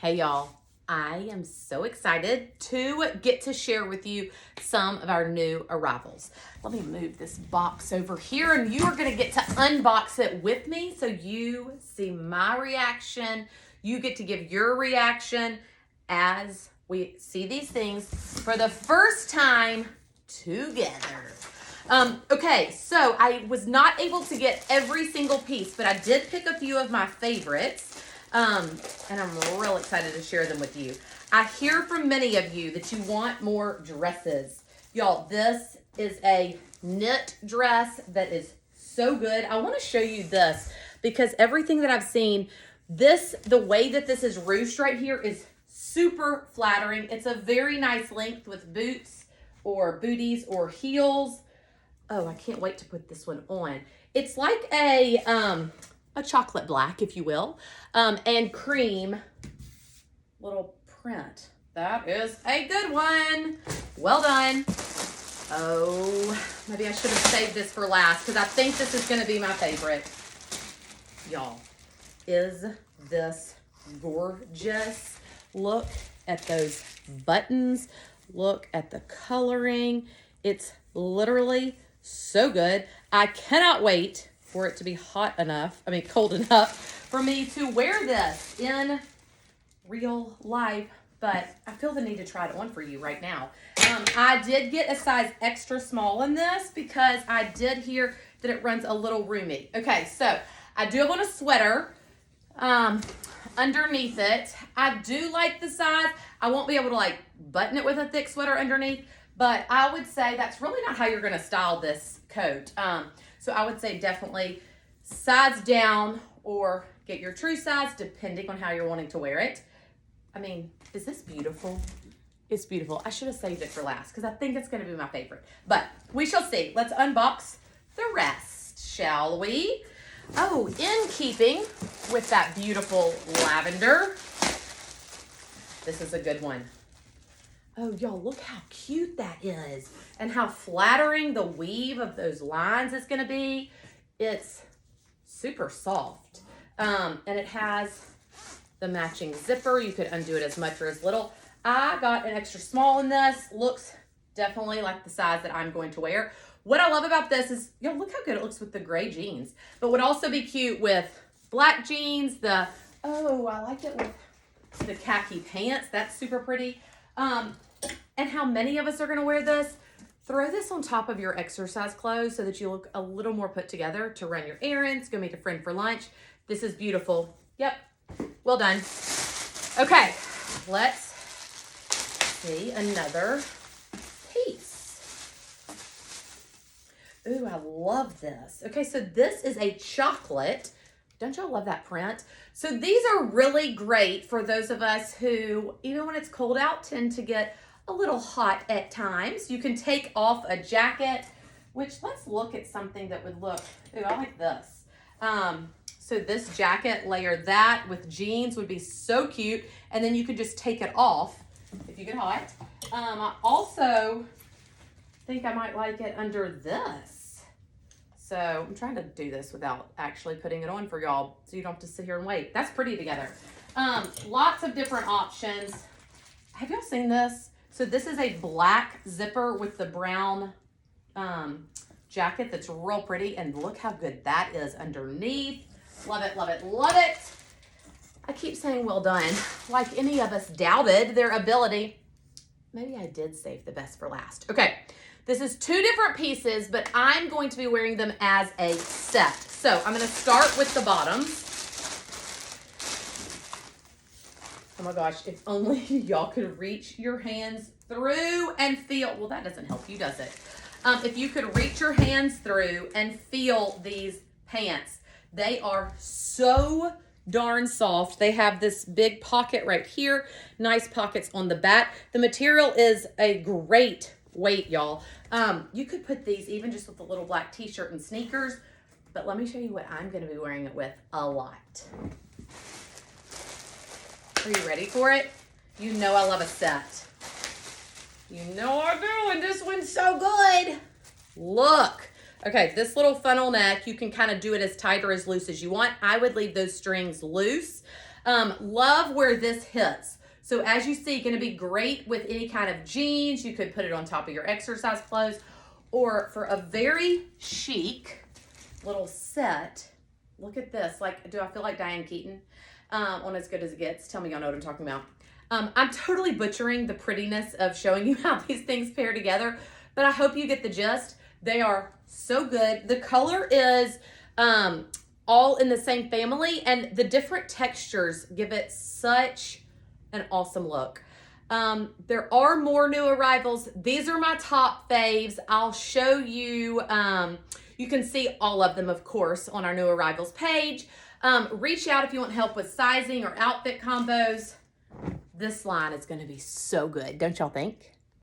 Hey y'all, I am so excited to get to share with you some of our new arrivals. Let me move this box over here and you are gonna get to unbox it with me so you see my reaction. You get to give your reaction as we see these things for the first time together. Okay, so I was not able to get every single piece, but I did pick a few of my favorites. And I'm real excited to share them with you. I hear from many of you that you want more dresses. Y'all, this is a knit dress that is so good. I want to show you this because everything that I've seen, the way that this is ruched right here is super flattering. It's a very nice length with boots or booties or heels. Oh, I can't wait to put this one on. It's like a chocolate black, if you will, and cream little print. That is a good one. Well done. Oh, maybe I should have saved this for last because I think this is going to be my favorite. Y'all, is this gorgeous? Look at those buttons. Look at the coloring. It's literally so good. I cannot wait for it to be cold enough for me to wear this in real life, but I feel the need to try it on for you right now. I did get a size extra small in this because I did hear that it runs a little roomy. Okay, so I do have on a sweater underneath it. I do like the size. I won't be able to like button it with a thick sweater underneath, but I would say that's really not how you're gonna style this coat. So I would say definitely size down or get your true size depending on how you're wanting to wear it. I mean, is this beautiful? It's beautiful. I should have saved it for last because I think it's going to be my favorite. But we shall see. Let's unbox the rest, shall we? Oh, in keeping with that beautiful lavender. This is a good one. Oh, y'all, look how cute that is and how flattering the weave of those lines is going to be. It's super soft. And it has the matching zipper. You could undo it as much or as little. I got an extra small in this. Looks definitely like the size that I'm going to wear. What I love about this is, y'all, look how good it looks with the gray jeans. But would also be cute with black jeans. I like it with the khaki pants. That's super pretty. And how many of us are going to wear this? Throw this on top of your exercise clothes so that you look a little more put together to run your errands, go meet a friend for lunch. This is beautiful. Yep. Well done. Okay. Let's see another piece. Ooh, I love this. Okay, so this is a chocolate. Don't y'all love that print? So these are really great for those of us who, even when it's cold out, tend to get a little hot at times. You can take off a jacket, which let's look at something that would look, ooh, I like this. So this jacket, layer that with jeans would be so cute. And then you could just take it off if you get hot. I also think I might like it under this. So I'm trying to do this without actually putting it on for y'all so you don't have to sit here and wait. That's pretty together. Lots of different options. Have y'all seen this? So this is a black zipper with the brown jacket that's real pretty. And look how good that is underneath. Love it, love it, love it. I keep saying well done. Like any of us doubted their ability. Maybe I did save the best for last. Okay. This is two different pieces, but I'm going to be wearing them as a set. So I'm going to start with the bottoms. Oh my gosh, if only y'all could reach your hands through and feel, well, that doesn't help you, does it? If you could reach your hands through and feel these pants, they are so darn soft. They have this big pocket right here, nice pockets on the back. The material is a great weight, y'all. You could put these even just with a little black t-shirt and sneakers, but let me show you what I'm going to be wearing it with a lot. Are you ready for it? You know I love a set. You know I do, and this one's so good. Look. Okay, this little funnel neck, you can kind of do it as tight or as loose as you want. I would leave those strings loose. Love where this hits. So as you see, going to be great with any kind of jeans. You could put it on top of your exercise clothes, or for a very chic little set. Look at this. Like, do I feel like Diane Keaton on As Good As It Gets? Tell me y'all know what I'm talking about. I'm totally butchering the prettiness of showing you how these things pair together, but I hope you get the gist. They are so good. The color is all in the same family, and the different textures give it such an awesome look. There are more new arrivals. These are my top faves. I'll show you, you can see all of them, of course, on our new arrivals page. Reach out if you want help with sizing or outfit combos. This line is going to be so good, don't y'all think?